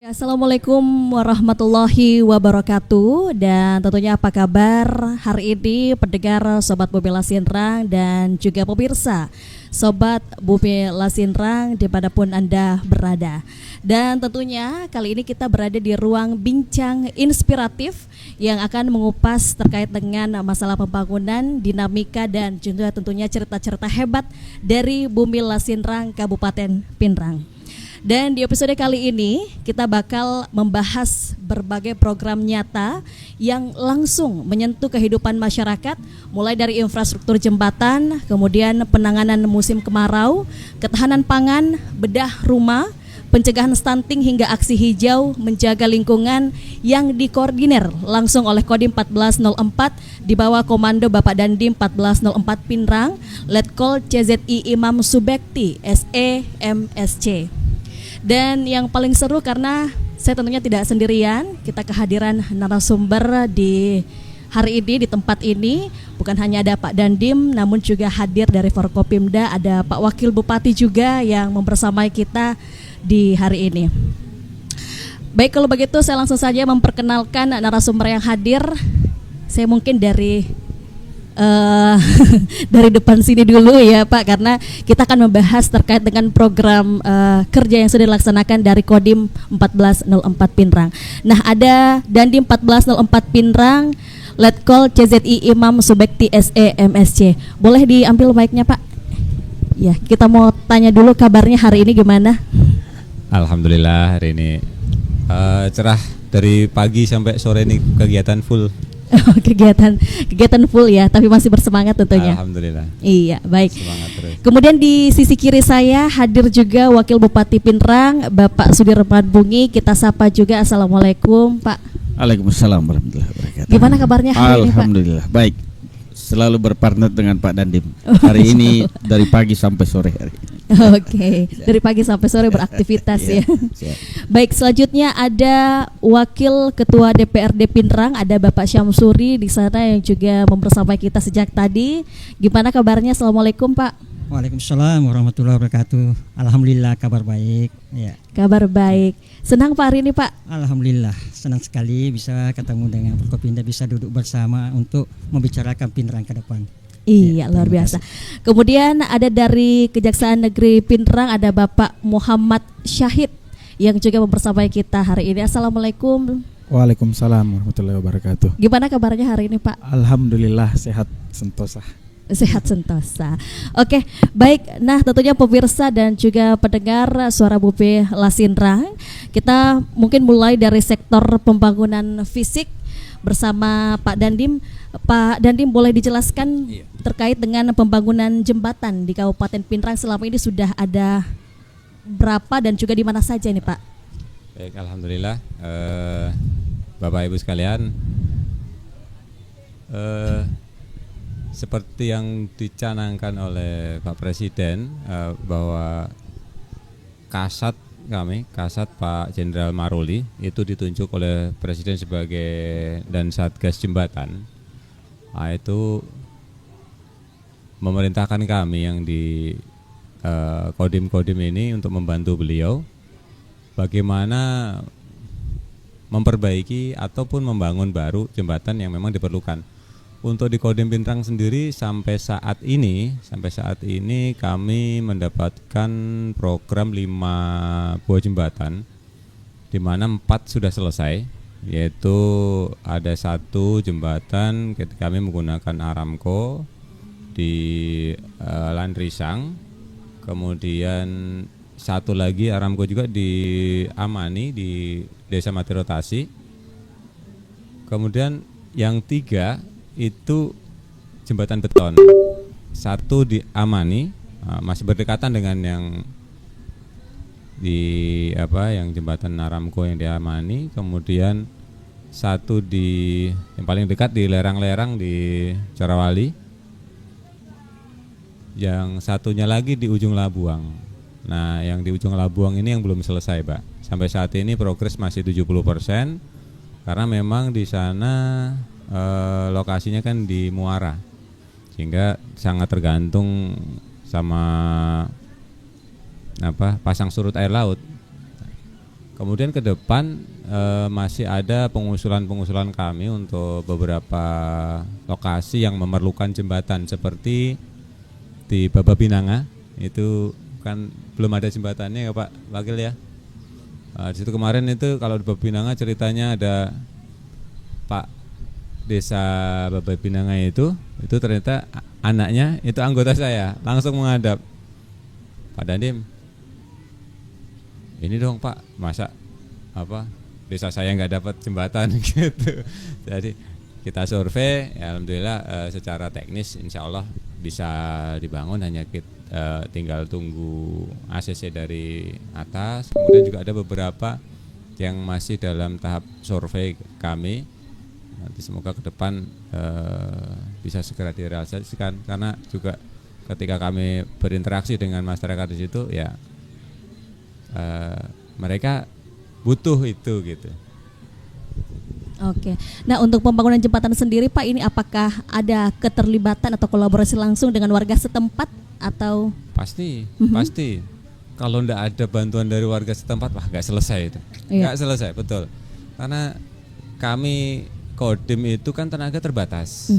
Assalamualaikum warahmatullahi wabarakatuh. Dan tentunya apa kabar hari ini pendengar Sobat Bumi Lasinrang dan juga pemirsa Sobat Bumi Lasinrang dimanapun Anda berada. Dan tentunya kali ini kita berada di ruang bincang inspiratif yang akan mengupas terkait dengan masalah pembangunan, dinamika dan juga tentunya cerita-cerita hebat dari Bumi Lasinrang Kabupaten Pinrang. Dan di episode kali ini kita bakal membahas berbagai program nyata yang langsung menyentuh kehidupan masyarakat, mulai dari infrastruktur jembatan, kemudian penanganan musim kemarau, ketahanan pangan, bedah rumah, pencegahan stunting hingga aksi hijau menjaga lingkungan yang dikoordinir langsung oleh Kodim 1404 di bawah komando Bapak Dandim 1404 Pinrang, Letkol CZI Imam Subekti SE MSC. Dan yang paling seru karena saya tentunya tidak sendirian, kita kehadiran narasumber di hari ini di tempat ini. Bukan hanya ada Pak Dandim, namun juga hadir dari Forkopimda, ada Pak Wakil Bupati juga yang membersamai kita di hari ini. Baik, kalau begitu saya langsung saja memperkenalkan narasumber yang hadir. Saya mungkin dari depan sini dulu ya Pak, karena kita akan membahas terkait dengan program kerja yang sudah dilaksanakan dari Kodim 1404 Pinrang. Nah, ada Dandim 1404 Pinrang, Letkol CZI Imam Subekti SE MSC. Boleh diambil mic-nya Pak? Ya, kita mau tanya dulu kabarnya hari ini gimana? Alhamdulillah hari ini cerah, dari pagi sampai sore ini kegiatan full. kegiatan full ya, tapi masih bersemangat tentunya. Alhamdulillah. Iya, baik. Semangat terus. Kemudian di sisi kiri saya hadir juga Wakil Bupati Pinrang, Bapak Sudirman Bungi. Kita sapa juga. Assalamualaikum, Pak. Waalaikumsalam warahmatullahi wabarakatuh. Gimana kabarnya hari ini, Pak? Alhamdulillah, baik. Selalu berpartner dengan Pak Dandim. Hari ini dari pagi sampai sore hari. Oke, dari pagi sampai sore beraktivitas ya. Baik, selanjutnya ada Wakil Ketua DPRD Pinrang, ada Bapak Syamsuri di sana yang juga membersamai kita sejak tadi. Gimana kabarnya? Assalamualaikum, Pak. Waalaikumsalam warahmatullahi wabarakatuh. Alhamdulillah kabar baik. Ya. Kabar baik. Senang Pak hari ini Pak. Alhamdulillah senang sekali bisa ketemu dengan Forkopimda, bisa duduk bersama untuk membicarakan Pinrang ke depan. Iya, ya, luar biasa. Kemudian ada dari Kejaksaan Negeri Pinrang, ada Bapak Muhammad Syahid yang juga membersamai kita hari ini. Assalamualaikum. Waalaikumsalam warahmatullahi wabarakatuh. Gimana kabarnya hari ini Pak? Alhamdulillah sehat sentosa. Sehat sentosa. Oke, baik. Nah, tentunya pemirsa dan juga pendengar Suara Bumi Lasinrang, kita mungkin mulai dari sektor pembangunan fisik bersama Pak Dandim. Pak Dandim, boleh dijelaskan terkait dengan pembangunan jembatan di Kabupaten Pinrang selama ini sudah ada berapa dan juga di mana saja ini Pak? Baik, alhamdulillah. Bapak Ibu sekalian, seperti yang dicanangkan oleh Pak Presiden, bahwa Kasat Pak Jenderal Maruli itu ditunjuk oleh Presiden sebagai dan Satgas Jembatan. Nah, itu memerintahkan kami yang di Kodim-Kodim ini untuk membantu beliau bagaimana memperbaiki ataupun membangun baru jembatan yang memang diperlukan. Untuk di Kodim Pinrang sendiri sampai saat ini kami mendapatkan program 5 buah jembatan, di mana 4 sudah selesai, yaitu ada 1 jembatan kami menggunakan Aramco di Landrisang, kemudian 1 lagi Aramco juga di Amani di Desa Mati Rotasi, kemudian yang 3 itu jembatan beton, 1 di Amani, masih berdekatan dengan yang di yang jembatan Aramco yang di Amani, kemudian satu di yang paling dekat di lerang-lerang di Corawali, yang satunya lagi di ujung Labuang. Nah, yang di ujung Labuang ini yang belum selesai, Pak. Sampai saat ini progres masih 70%, karena memang di sana lokasinya kan di muara, sehingga sangat tergantung sama pasang surut air laut. Kemudian ke depan masih ada pengusulan kami untuk beberapa lokasi yang memerlukan jembatan, seperti di Bababinanga itu kan belum ada jembatannya ya Pak Wakil ya. Di situ kemarin itu kalau di Bababinanga ceritanya ada Pak Desa Bababinanga itu ternyata anaknya itu anggota saya, langsung menghadap, Pak Dandim, ini dong Pak, masa desa saya nggak dapat jembatan gitu. Jadi kita survei, ya alhamdulillah secara teknis insya Allah bisa dibangun, hanya kita tinggal tunggu ACC dari atas. Kemudian juga ada beberapa yang masih dalam tahap survei kami. Nanti semoga ke depan bisa segera direalisasikan, karena juga ketika kami berinteraksi dengan masyarakat di situ ya mereka butuh itu gitu. Oke. Nah, untuk pembangunan jembatan sendiri Pak, ini apakah ada keterlibatan atau kolaborasi langsung dengan warga setempat atau? Pasti. Kalau ndak ada bantuan dari warga setempat, wah nggak selesai itu. Nggak selesai, betul. Karena kami Kodim itu kan tenaga terbatas.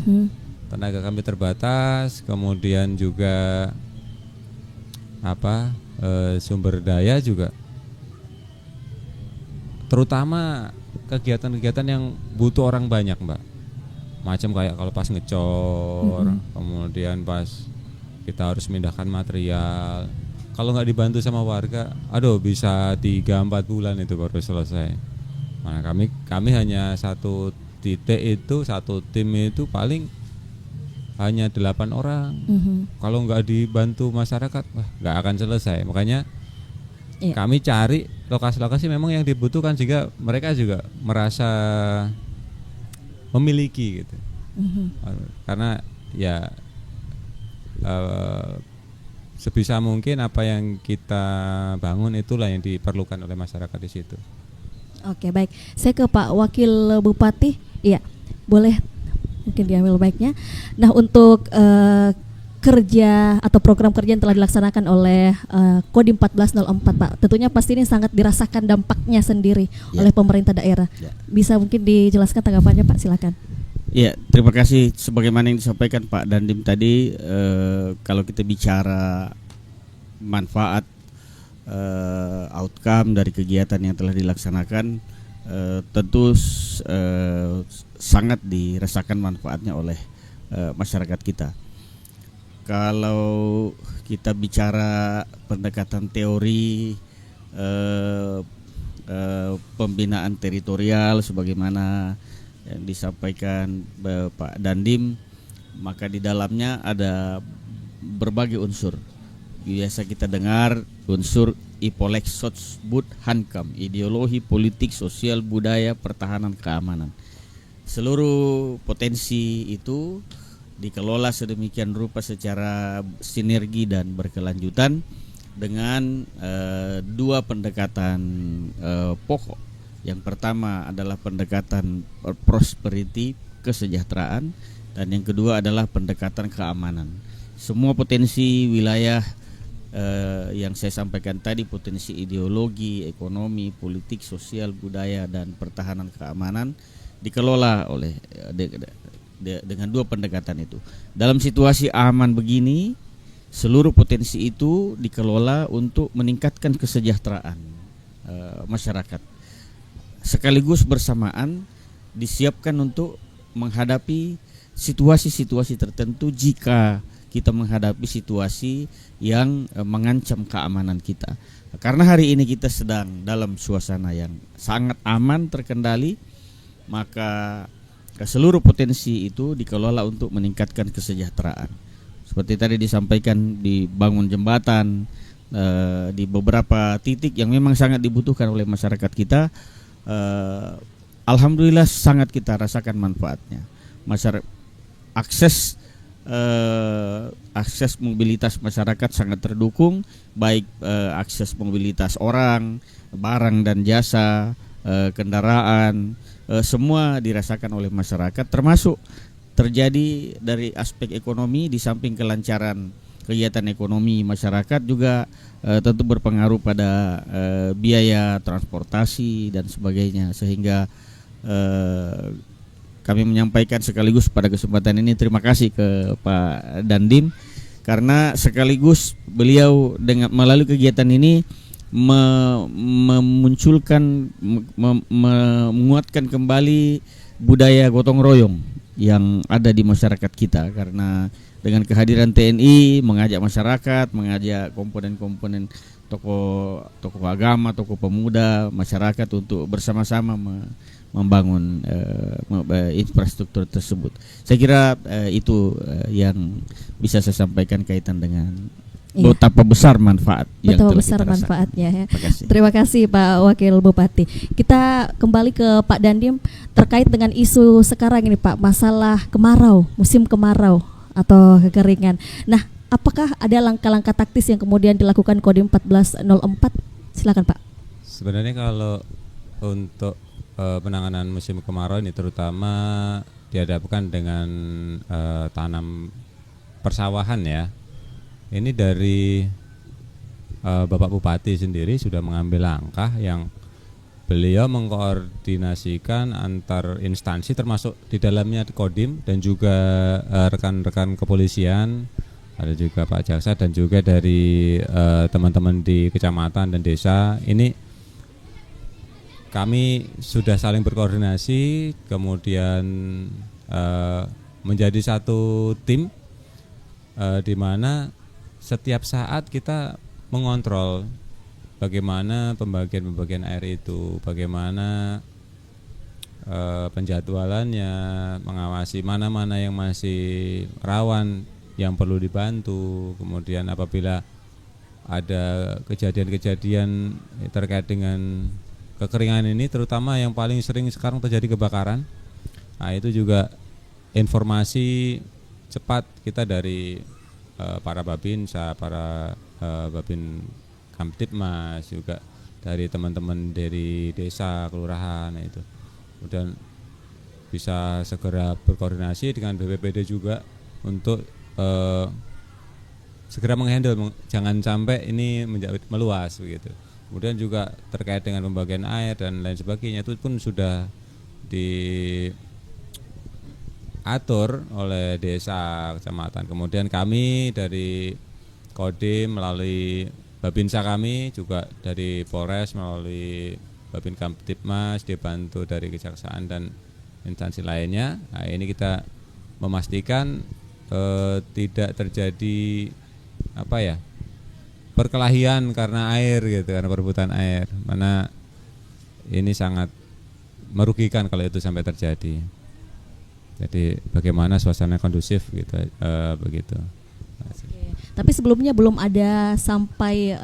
Tenaga kami terbatas, kemudian juga sumber daya juga, terutama kegiatan-kegiatan yang butuh orang banyak Mbak, macam kayak kalau pas ngecor, kemudian pas kita harus memindahkan material, kalau nggak dibantu sama warga, bisa 3-4 bulan itu baru selesai. Nah, kami hanya satu titik itu, satu tim itu paling hanya 8 orang. Kalau nggak dibantu masyarakat, nggak akan selesai. Makanya kami cari lokasi-lokasi memang yang dibutuhkan, sehingga mereka juga merasa memiliki gitu. Karena ya sebisa mungkin apa yang kita bangun itulah yang diperlukan oleh masyarakat di situ. Oke, baik. Saya ke Pak Wakil Bupati. Iya, boleh mungkin diambil baiknya. Nah, untuk kerja atau program kerja yang telah dilaksanakan oleh Kodim 1404 Pak, tentunya pasti ini sangat dirasakan dampaknya sendiri oleh pemerintah daerah. Bisa mungkin dijelaskan tanggapannya Pak, silakan. Ya, terima kasih. Sebagaimana yang disampaikan Pak Dandim tadi, kalau kita bicara manfaat outcome dari kegiatan yang telah dilaksanakan, tentu sangat dirasakan manfaatnya oleh masyarakat kita. Kalau kita bicara pendekatan teori pembinaan teritorial sebagaimana yang disampaikan Pak Dandim, maka di dalamnya ada berbagai unsur. Biasa kita dengar unsur Ipolek Sotsbud Hankam, ideologi, politik, sosial, budaya, pertahanan, keamanan. Seluruh potensi itu dikelola sedemikian rupa secara sinergi dan berkelanjutan dengan dua pendekatan pokok. Yang pertama adalah pendekatan prosperity, kesejahteraan, dan yang kedua adalah pendekatan keamanan. Semua potensi wilayah yang saya sampaikan tadi, potensi ideologi, ekonomi, politik, sosial, budaya, dan pertahanan keamanan dikelola oleh dengan dua pendekatan itu. Dalam situasi aman begini, seluruh potensi itu dikelola untuk meningkatkan kesejahteraan masyarakat. Sekaligus bersamaan disiapkan untuk menghadapi situasi-situasi tertentu jika kita menghadapi situasi yang mengancam keamanan kita. Karena hari ini kita sedang dalam suasana yang sangat aman, terkendali, maka seluruh potensi itu dikelola untuk meningkatkan kesejahteraan. Seperti tadi disampaikan, dibangun jembatan di beberapa titik yang memang sangat dibutuhkan oleh masyarakat kita. alhamdulillah sangat kita rasakan manfaatnya. Akses akses mobilitas masyarakat sangat terdukung, baik akses mobilitas orang, barang dan jasa, kendaraan, semua dirasakan oleh masyarakat, termasuk terjadi dari aspek ekonomi. Di samping kelancaran kegiatan ekonomi masyarakat juga tentu berpengaruh pada biaya transportasi dan sebagainya, sehingga kami menyampaikan sekaligus pada kesempatan ini terima kasih ke Pak Dandim, karena sekaligus beliau dengan melalui kegiatan ini memunculkan, menguatkan kembali budaya gotong royong yang ada di masyarakat kita, karena dengan kehadiran TNI mengajak masyarakat, mengajak komponen-komponen tokoh agama, tokoh pemuda, masyarakat untuk bersama-sama membangun infrastruktur tersebut. Saya kira itu yang bisa saya sampaikan kaitan dengan betapa besar manfaat yang telah besar kita rasakan. manfaatnya ya. Terima kasih. Terima kasih Pak Wakil Bupati. Kita kembali ke Pak Dandim terkait dengan isu sekarang ini Pak, masalah kemarau, musim kemarau atau kekeringan. Nah, apakah ada langkah-langkah taktis yang kemudian dilakukan Kodim 1404? Silakan Pak. Sebenarnya kalau untuk penanganan musim kemarau ini terutama dihadapkan dengan tanam persawahan ya. Ini dari Bapak Bupati sendiri sudah mengambil langkah yang beliau mengkoordinasikan antar instansi termasuk di dalamnya Kodim dan juga rekan-rekan kepolisian, ada juga Pak Jaksa dan juga dari teman-teman di kecamatan dan desa. Ini kami sudah saling berkoordinasi, kemudian menjadi satu tim di mana setiap saat kita mengontrol bagaimana pembagian air itu, bagaimana penjadwalannya, mengawasi mana-mana yang masih rawan yang perlu dibantu. Kemudian apabila ada kejadian-kejadian terkait dengan kekeringan ini, terutama yang paling sering sekarang terjadi kebakaran. Nah, itu juga informasi cepat kita dari para babinsa, para babin Kamtibmas, juga dari teman-teman dari desa, kelurahan, nah itu. Kemudian bisa segera berkoordinasi dengan BPBD juga untuk segera menghandle, jangan sampai ini meluas begitu. Kemudian juga terkait dengan pembagian air dan lain sebagainya itu pun sudah diatur oleh desa, kecamatan. Kemudian kami dari Kodim melalui Babinsa, kami juga dari Polres melalui Babin Kamtibmas dibantu dari kejaksaan dan instansi lainnya. Nah, ini kita memastikan tidak terjadi perkelahian karena air gitu, karena perebutan air, mana ini sangat merugikan kalau itu sampai terjadi. Jadi bagaimana suasana kondusif gitu, begitu. Tapi sebelumnya belum ada sampai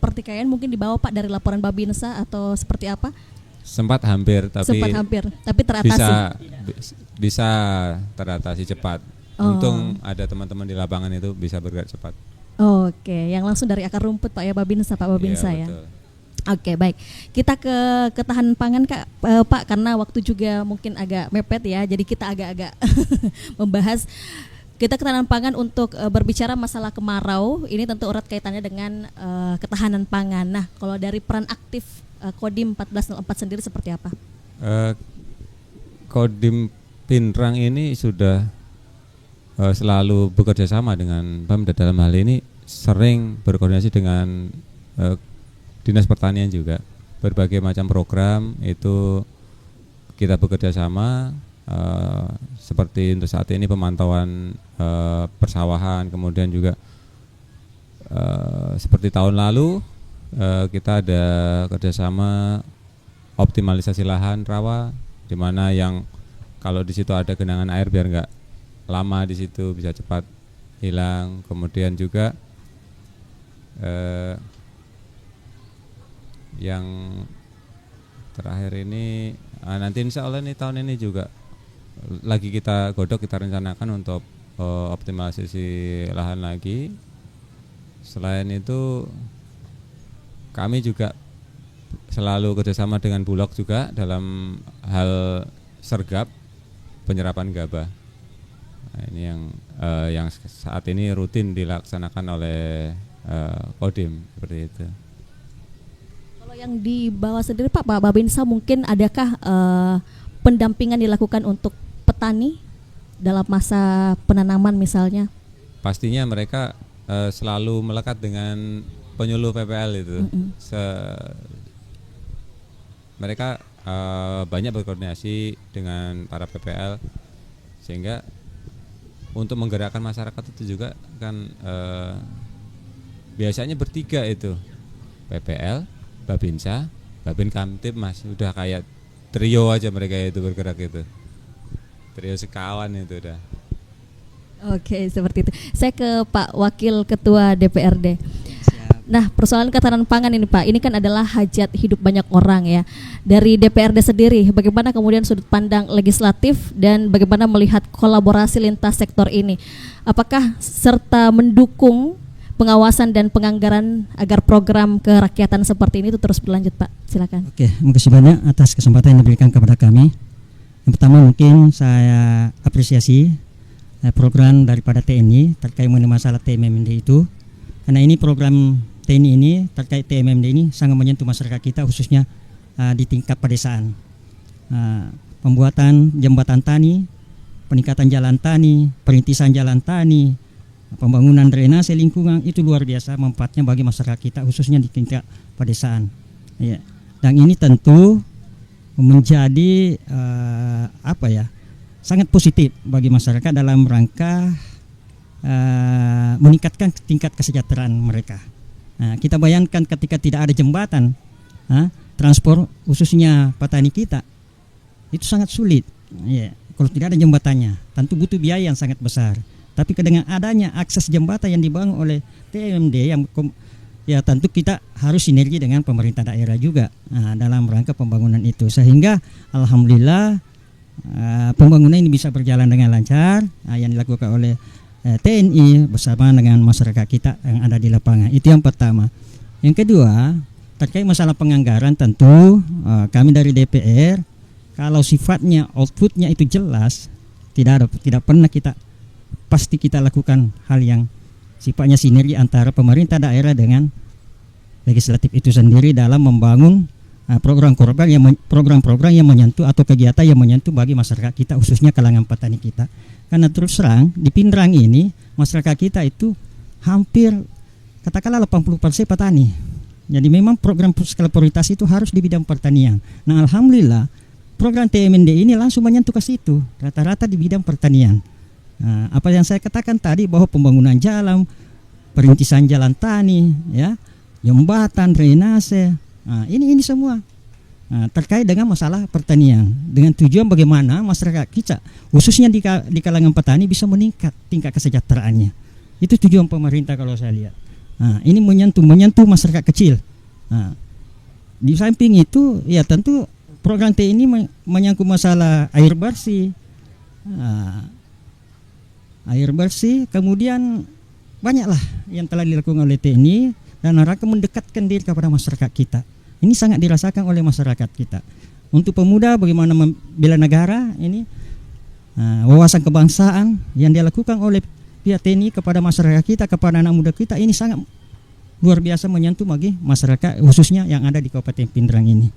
pertikaian mungkin di bawah Pak dari laporan Babinsa atau seperti apa? Sempat hampir, tapi teratasi. Bisa teratasi cepat. Untung ada teman-teman di lapangan itu bisa bergerak cepat. Oke, yang langsung dari akar rumput Pak ya, Babinsa, Pak Babinsa ya. Betul. Oke, baik. Kita ke ketahanan pangan Pak, karena waktu juga mungkin agak mepet ya. Jadi kita agak-agak membahas kita ketahanan pangan untuk berbicara masalah kemarau. Ini tentu erat kaitannya dengan ketahanan pangan. Nah, kalau dari peran aktif Kodim 1404 sendiri seperti apa? Kodim Pindrang ini sudah selalu bekerja sama dengan Pemda, dalam hal ini sering berkoordinasi dengan Dinas Pertanian juga. Berbagai macam program itu kita bekerja sama, seperti untuk saat ini pemantauan persawahan, kemudian juga seperti tahun lalu kita ada kerjasama optimalisasi lahan rawa, di mana yang kalau di situ ada genangan air biar enggak lama di situ, bisa cepat hilang. Kemudian juga yang terakhir ini Nanti insya Allah nih tahun ini juga lagi kita godok, kita rencanakan untuk optimalisasi lahan lagi. Selain itu kami juga selalu kerjasama dengan Bulog juga dalam hal sergap penyerapan gabah. Nah, ini yang saat ini rutin dilaksanakan oleh Kodim seperti itu. Kalau yang di bawah sendiri Pak Babinsa, mungkin adakah pendampingan dilakukan untuk petani dalam masa penanaman misalnya? Pastinya mereka selalu melekat dengan penyuluh PPL itu. Mereka banyak berkoordinasi dengan para PPL, sehingga untuk menggerakkan masyarakat itu juga kan biasanya bertiga itu, PPL, Babinsa, Babin Kamtib, Mas, udah kayak trio aja mereka itu bergerak itu, trio sekawan itu udah. Oke, seperti itu. Saya ke Pak Wakil Ketua DPRD. Nah, persoalan ketahanan pangan ini Pak, ini kan adalah hajat hidup banyak orang ya. Dari DPRD sendiri, bagaimana kemudian sudut pandang legislatif dan bagaimana melihat kolaborasi lintas sektor ini? Apakah serta mendukung pengawasan dan penganggaran agar program kerakyatan seperti ini itu terus berlanjut Pak? Silakan. Oke, terima kasih banyak atas kesempatan yang diberikan kepada kami. Yang pertama mungkin saya apresiasi program daripada TNI terkait mengenai masalah TMMD itu. Karena ini program TNI ini terkait TMMD ini sangat menyentuh masyarakat kita, khususnya di tingkat pedesaan. Pembuatan jembatan tani, peningkatan jalan tani, perintisan jalan tani, pembangunan drainase lingkungan itu luar biasa manfaatnya bagi masyarakat kita, khususnya di tingkat pedesaan. Ya. Dan ini tentu menjadi sangat positif bagi masyarakat dalam rangka meningkatkan tingkat kesejahteraan mereka. Nah, kita bayangkan ketika tidak ada jembatan, transport khususnya petani kita itu sangat sulit. Ya, kalau tidak ada jembatannya, tentu butuh biaya yang sangat besar. Tapi dengan adanya akses jembatan yang dibangun oleh TMD ya tentu kita harus sinergi dengan pemerintah daerah juga dalam rangka pembangunan itu, sehingga alhamdulillah pembangunan ini bisa berjalan dengan lancar yang dilakukan oleh TNI bersama dengan masyarakat kita yang ada di lapangan. Itu yang pertama. Yang kedua, terkait masalah penganggaran, tentu kami dari DPR kalau sifatnya outputnya itu jelas, tidak pernah pasti kita lakukan hal yang sifatnya sinergi antara pemerintah daerah dengan legislatif itu sendiri dalam membangun program-program yang menyentuh atau kegiatan yang menyentuh bagi masyarakat kita, khususnya kalangan petani kita. Karena terus terang di Pindrang ini masyarakat kita itu hampir katakanlah 80% petani. Jadi memang program skala prioritas itu harus di bidang pertanian. Nah, alhamdulillah program TMND ini langsung menyentuh ke situ, rata-rata di bidang pertanian. Nah, apa yang saya katakan tadi bahwa pembangunan jalan, perintisan jalan tani, ya, jembatan, drainase, ini semua terkait dengan masalah pertanian, dengan tujuan bagaimana masyarakat kita khususnya di kalangan petani bisa meningkat tingkat kesejahteraannya. Itu tujuan pemerintah kalau saya lihat. Ini menyentuh masyarakat kecil. Di samping itu ya tentu program T ini menyangkut masalah air bersih, kemudian banyaklah yang telah dilakukan oleh TNI dan rangka mendekatkan diri kepada masyarakat kita. Ini sangat dirasakan oleh masyarakat kita. Untuk pemuda bagaimana membela negara ini, wawasan kebangsaan yang dilakukan oleh pihak TNI kepada masyarakat kita, kepada anak muda kita, ini sangat luar biasa menyentuh bagi masyarakat khususnya yang ada di Kabupaten Pindrang ini.